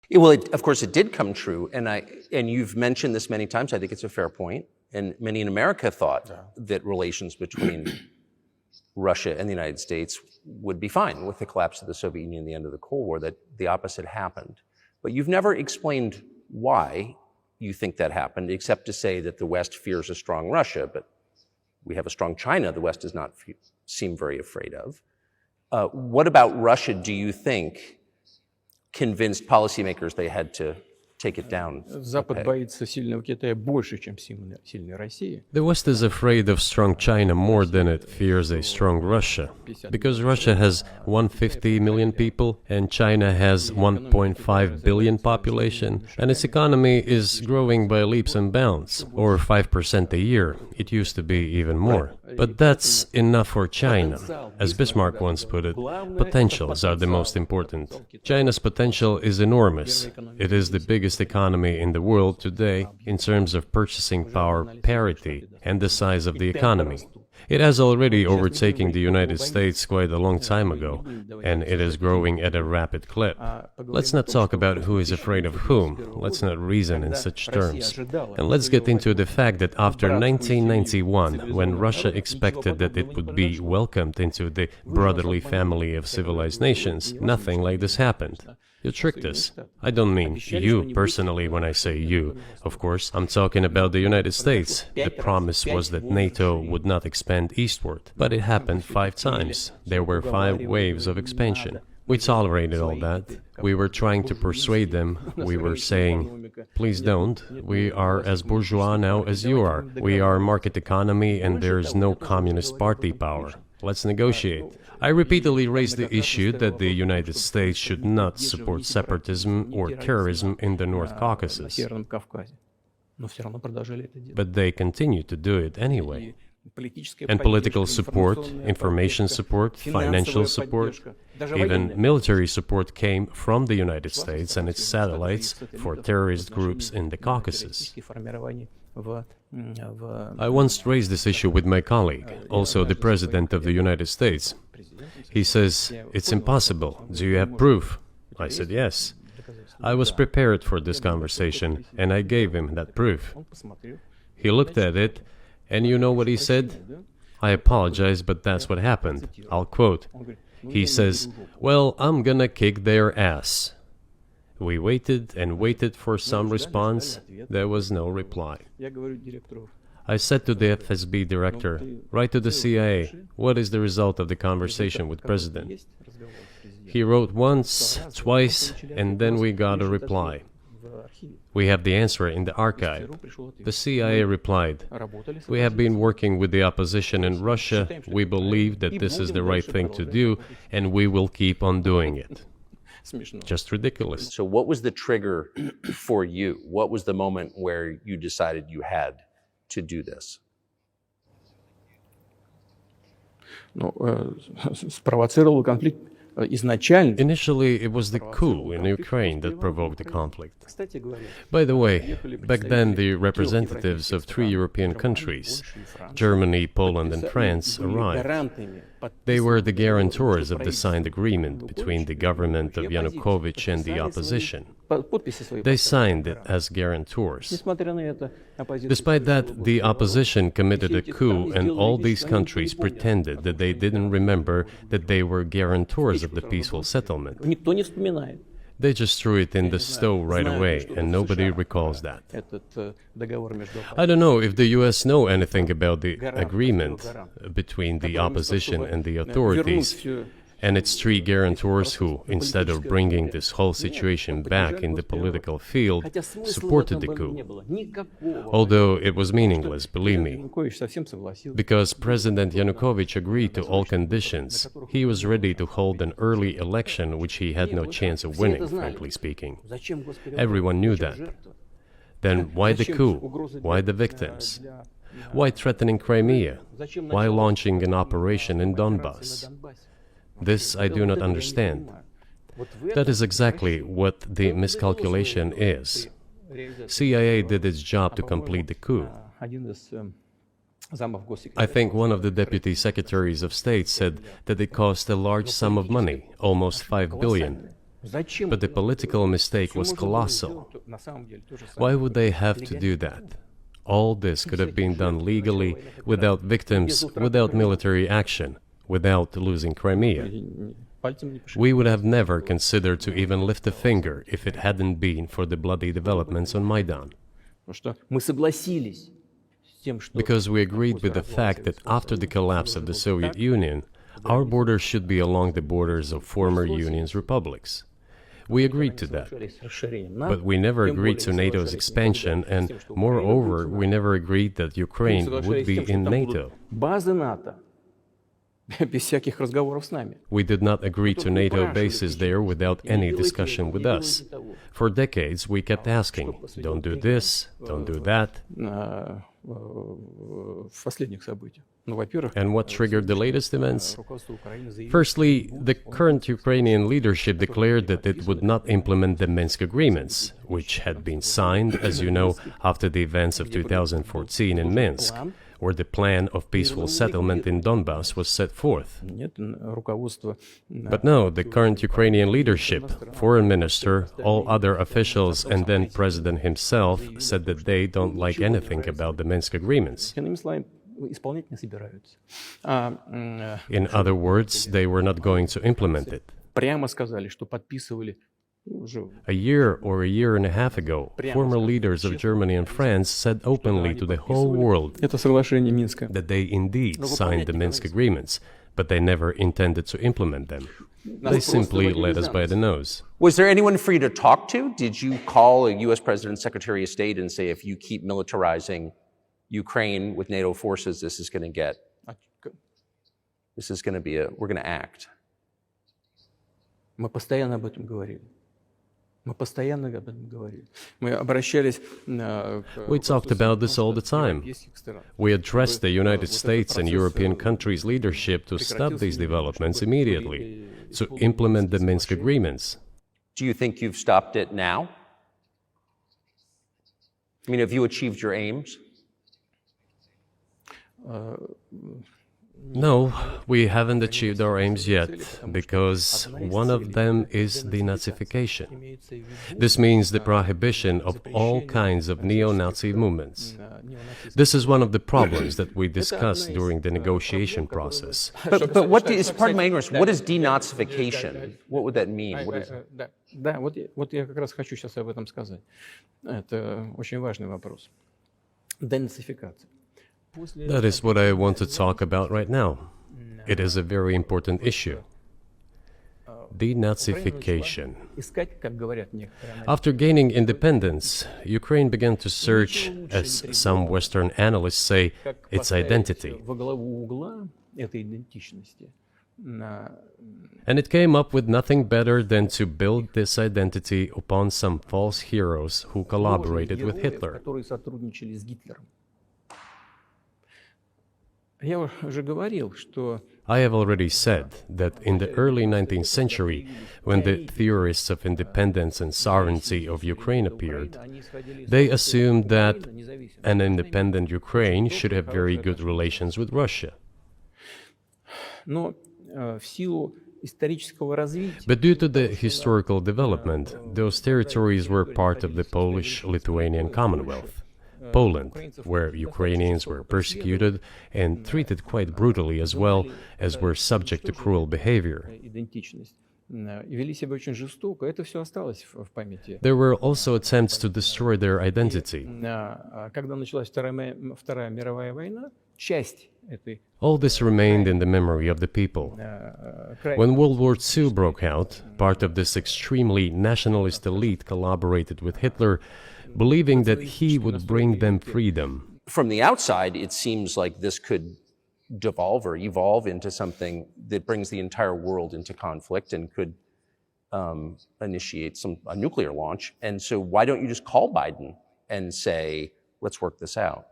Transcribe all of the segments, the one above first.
Yeah, well, of course, it did come true, and you've mentioned this many times. I think it's a fair point, and many in America thought that relations between Russia and the United States would be fine with the collapse of the Soviet Union and the end of the Cold War, that the opposite happened. But you've never explained why you think that happened, except to say that the West fears a strong Russia, but we have a strong China the West does not seem very afraid of. What about Russia do you think convinced policymakers they had to take it down? Запад боится сильного Китая больше, чем сильной России. The West is afraid of strong China more than it fears a strong Russia, because Russia has 150 million people and China has 1.5 billion population, and its economy is growing by leaps and bounds, or 5% a year. It used to be even more. But that's enough for China. As Bismarck once put it, potentials are the most important. China's potential is enormous. It is the biggest economy in the world today in terms of purchasing power parity and the size of the economy. It has already overtaken the United States quite a long time ago, and it is growing at a rapid clip. Let's not talk about who is afraid of whom. Let's not reason in such terms. And let's get into the fact that after 1991, when Russia expected that it would be welcomed into the brotherly family of civilized nations, nothing like this happened. You tricked us. I don't mean you personally when I say you. Of course, I'm talking about the United States. The promise was that NATO would not expand eastward, but it happened 5 times. There were 5 waves of expansion. We tolerated all that. We were trying to persuade them. We were saying, please don't. We are as bourgeois now as you are. We are market economy and there is no communist party power. Let's negotiate. I repeatedly raised the issue that the United States should not support separatism or terrorism in the North Caucasus. But they continue to do it anyway. And political support, information support, financial support, even military support came from the United States and its satellites for terrorist groups in the Caucasus. I once raised this issue with my colleague, also the President of the United States. He says, it's impossible. Do you have proof? I said, yes. I was prepared for this conversation, and I gave him that proof. He looked at it, and you know what he said? I apologize, but that's what happened. I'll quote. He says, well, I'm gonna kick their ass. We waited and waited for some response. There was no reply. I said to the FSB director, write to the CIA, what is the result of the conversation with President? He wrote once, twice, and then we got a reply. We have the answer in the archive. The CIA replied, we have been working with the opposition in Russia. We believe that this is the right thing to do, and we will keep on doing it. Just ridiculous. So what was the trigger for you? What was the moment where you decided you had to do this? Спровоцировал конфликт изначально. Initially, it was the coup in Ukraine that provoked the conflict. By the way, back then the representatives of 3 European countries, Germany, Poland and France, arrived. They were the guarantors of the signed agreement between the government of Yanukovych and the opposition. They signed it as guarantors. Despite that, the opposition committed a coup, and all these countries pretended that they didn't remember that they were guarantors of the peaceful settlement. They just threw it in the stove right away, and nobody recalls that. I don't know if the US know anything about the agreement between the opposition and the authorities, and its 3 guarantors who, instead of bringing this whole situation back in the political field, supported the coup. Although it was meaningless, believe me, because President Yanukovych agreed to all conditions. He was ready to hold an early election which he had no chance of winning, frankly speaking. Everyone knew that. Then why the coup? Why the victims? Why threatening Crimea? Why launching an operation in Donbass? This I do not understand. That is exactly what the miscalculation is. CIA did its job to complete the coup. I think one of the deputy secretaries of state said that it cost a large sum of money, almost 5 billion. But the political mistake was colossal. Why would they have to do that? All this could have been done legally, without victims, without military action, without losing Crimea. We would have never considered to even lift a finger if it hadn't been for the bloody developments on Maidan. Because we agreed with the fact that after the collapse of the Soviet Union, our borders should be along the borders of former Union's republics. We agreed to that. But we never agreed to NATO's expansion, and moreover, we never agreed that Ukraine would be in NATO. We did not agree to NATO bases there without any discussion with us. For decades, we kept asking, don't do this, don't do that. And what triggered the latest events? Firstly, the current Ukrainian leadership declared that it would not implement the Minsk agreements, which had been signed, as you know, after the events of 2014 in Minsk, where the plan of peaceful settlement in Donbass was set forth. But no, the current Ukrainian leadership, foreign minister, all other officials, and then president himself said that they don't like anything about the Minsk agreements. In other words, they were not going to implement it. A year or a year and a half ago, former leaders of Germany and France said openly to the whole world that they indeed signed the Minsk agreements, but they never intended to implement them. They simply led us by the nose. Was there anyone for you to talk to? Did you call a U.S. President, Secretary of State and say, if you keep militarizing Ukraine with NATO forces, this is going to be we're going to act? We talked about this all the time. We addressed the United States and European countries' leadership to stop these developments immediately, to implement the Minsk agreements. Do you think you've stopped it now? I mean, have you achieved your aims? No, we haven't achieved our aims yet, because one of them is denazification. This means the prohibition of all kinds of neo-Nazi movements. This is one of the problems that we discussed during the negotiation process. But what is, pardon my ignorance, what is denazification? What would that mean? What is... Да, вот я как раз хочу сейчас об этом сказать. Это очень важный вопрос. Денацификация. That is what I want to talk about right now. It is a very important issue. Denazification. After gaining independence, Ukraine began to search, as some Western analysts say, its identity. And it came up with nothing better than to build this identity upon some false heroes who collaborated with Hitler. I have already said that in the early 19th century, when the theorists of independence and sovereignty of Ukraine appeared, they assumed that an independent Ukraine should have very good relations with Russia. But due to the historical development, those territories were part of the Polish-Lithuanian Commonwealth. Poland, where Ukrainians were persecuted and treated quite brutally, as well as were subject to cruel behavior. There were also attempts to destroy their identity. All this remained in the memory of the people. When World War II broke out, part of this extremely nationalist elite collaborated with Hitler, believing that he would bring them freedom. From the outside, it seems like this could devolve or evolve into something that brings the entire world into conflict and could initiate a nuclear launch. And so why don't you just call Biden and say, let's work this out?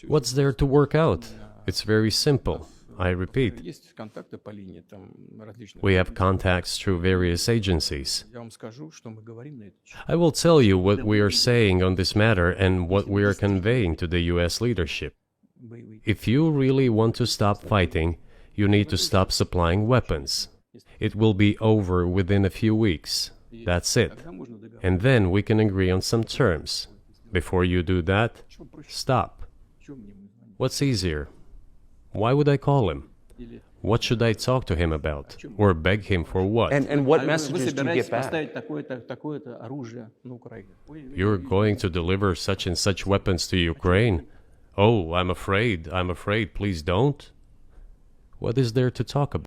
What's there to work out? It's very simple. I repeat, we have contacts through various agencies. I will tell you what we are saying on this matter and what we are conveying to the US leadership. If you really want to stop fighting, you need to stop supplying weapons. It will be over within a few weeks. That's it. And then we can agree on some terms. Before you do that, stop. What's easier? Why would I call him? What should I talk to him about? Or beg him for what? And what messages do you get back? You're going to deliver such and such weapons to Ukraine? Oh, I'm afraid, please don't. What is there to talk about?